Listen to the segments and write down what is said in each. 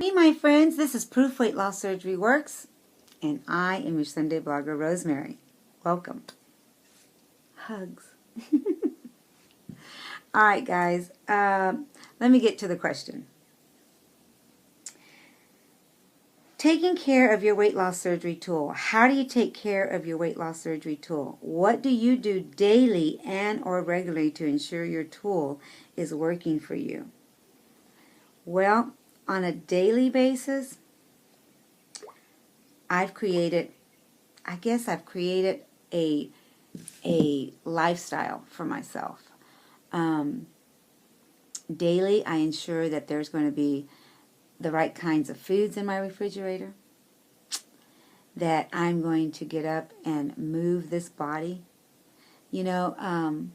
Hey my friends, this is Proof Weight Loss Surgery Works, and I am your Sunday blogger, Rosemary. Welcome. Hugs. Alright guys, let me get to the question. Taking care of your weight loss surgery tool. How do you take care of your weight loss surgery tool? What do you do daily and or regularly to ensure your tool is working for you? Well, on a daily basis, I've created a lifestyle for myself. Daily, I ensure that there's going to be the right kinds of foods in my refrigerator, that I'm going to get up and move this body. You know,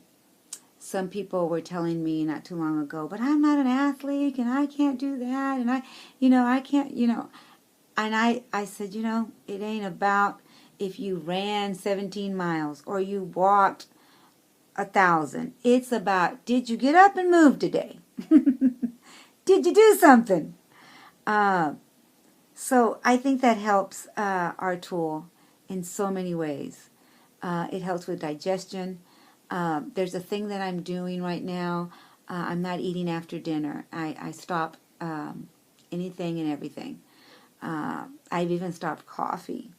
some people were telling me not too long ago, but I'm not an athlete and I can't do that, and I can't, and I said, it ain't about if you ran 17 miles or you walked 1,000. It's about, did you get up and move today? Did you do something? So I think that helps our tool in so many ways. It helps with digestion. There's a thing that I'm doing right now. I'm not eating after dinner. I stop anything and everything. I've even stopped coffee,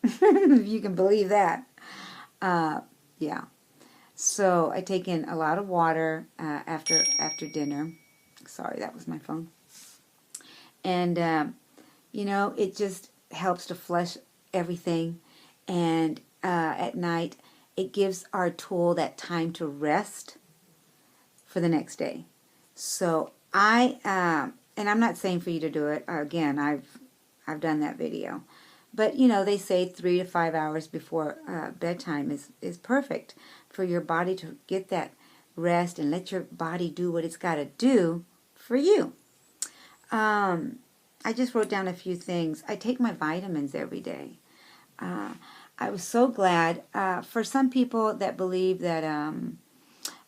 if you can believe that. Yeah. So I take in a lot of water after dinner. Sorry, that was my phone. And, it just helps to flush everything. And at night, it gives our tool that time to rest for the next day. So and I'm not saying for you to do it. Again, I've done that video. But, they say 3 to 5 hours before bedtime is perfect for your body to get that rest and let your body do what it's got to do for you. I just wrote down a few things. I take my vitamins every day. I was so glad. For some people that believe that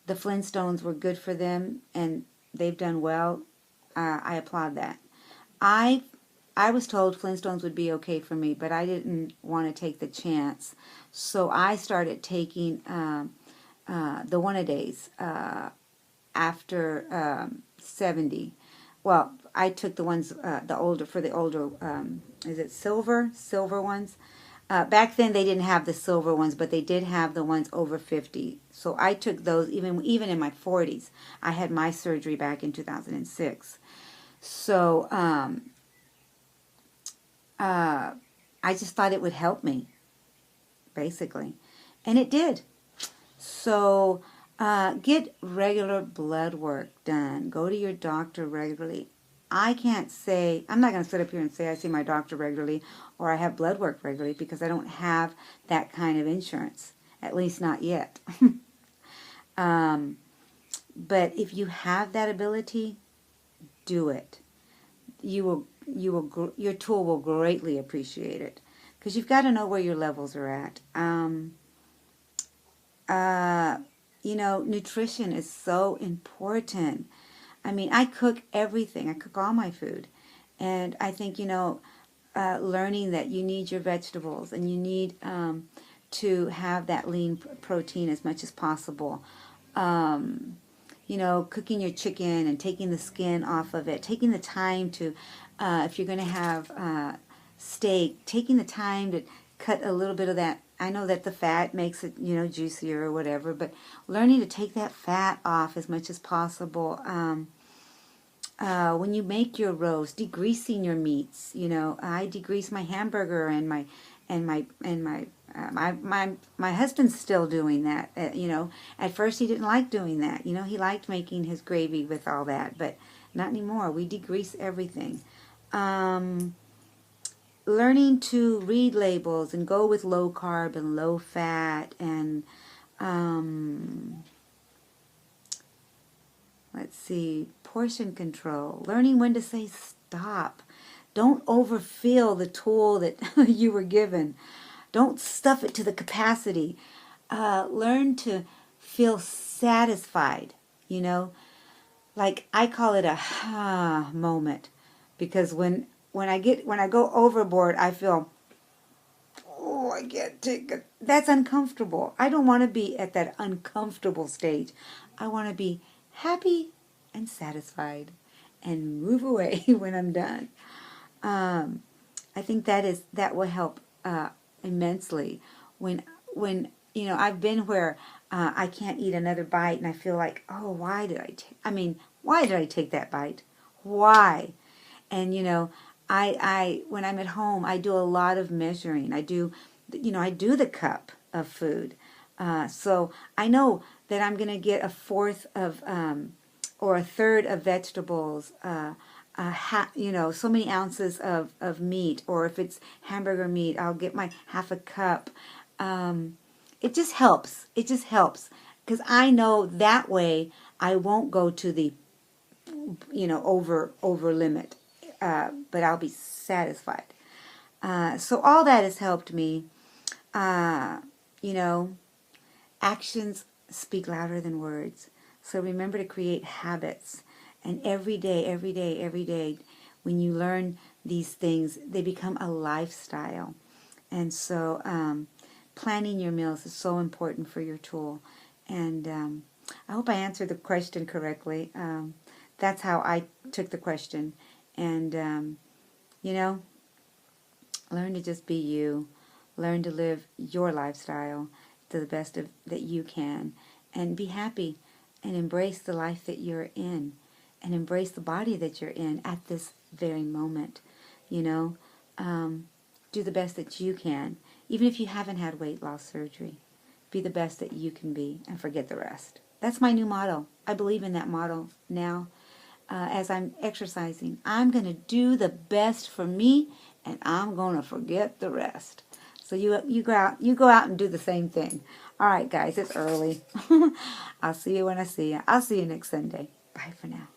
the Flintstones were good for them and they've done well, I applaud that. I was told Flintstones would be okay for me, but I didn't want to take the chance. So I started taking the one-a-days after 70. Well, I took the ones, the older is it silver ones? Back then they didn't have the silver ones, but they did have the ones over 50. So I took those even in my 40s. I had my surgery back in 2006. So I just thought it would help me, basically. And it did. So get regular blood work done. Go to your doctor regularly. I'm not going to sit up here and say I see my doctor regularly or I have blood work regularly because I don't have that kind of insurance, at least not yet. But if you have that ability, do it. Your tool will greatly appreciate it because you've got to know where your levels are at. Nutrition is so important. I mean, I cook everything. I cook all my food. And I think, learning that you need your vegetables and you need to have that lean protein as much as possible. Cooking your chicken and taking the skin off of it. Taking the time to, if you're going to have steak, taking the time to cut a little bit of that. I know that the fat makes it, juicier or whatever, but learning to take that fat off as much as possible. When you make your roast, degreasing your meats. I degrease my hamburger and my husband's still doing that. At first he didn't like doing that. He liked making his gravy with all that, but not anymore. We degrease everything. Learning to read labels and go with low carb and low fat and let's see, portion control. Learning when to say stop. Don't overfill the tool that you were given. Don't stuff it to the capacity. Learn to feel satisfied, Like I call it a moment. because when I go overboard, I feel, oh, I can't take it. That's uncomfortable. I don't want to be at that uncomfortable stage. I want to be happy and satisfied and move away when I'm done. I think that will help immensely when I've been where I can't eat another bite and I feel like, oh, why did I take that bite? Why? And I when I'm at home, I do a lot of measuring. I do the cup of food. So I know that I'm going to get a fourth of or a third of vegetables, so many ounces of meat, or if it's hamburger meat, I'll get my half a cup. It just helps. It just helps because I know that way I won't go to the over limit, but I'll be satisfied. So all that has helped me. You know, actions speak louder than words. So remember to create habits. And every day, when you learn these things, they become a lifestyle. And so planning your meals is so important for your tool. And I hope I answered the question correctly. That's how I took the question. And, learn to just be you. Learn to live your lifestyle to the best that you can. And be happy and embrace the life that you're in. And embrace the body that you're in at this very moment. Do the best that you can. Even if you haven't had weight loss surgery. Be the best that you can be and forget the rest. That's my new motto. I believe in that motto now. As I'm exercising, I'm going to do the best for me, and I'm going to forget the rest. So you go out and do the same thing. All right, guys, it's early. I'll see you when I see you. I'll see you next Sunday. Bye for now.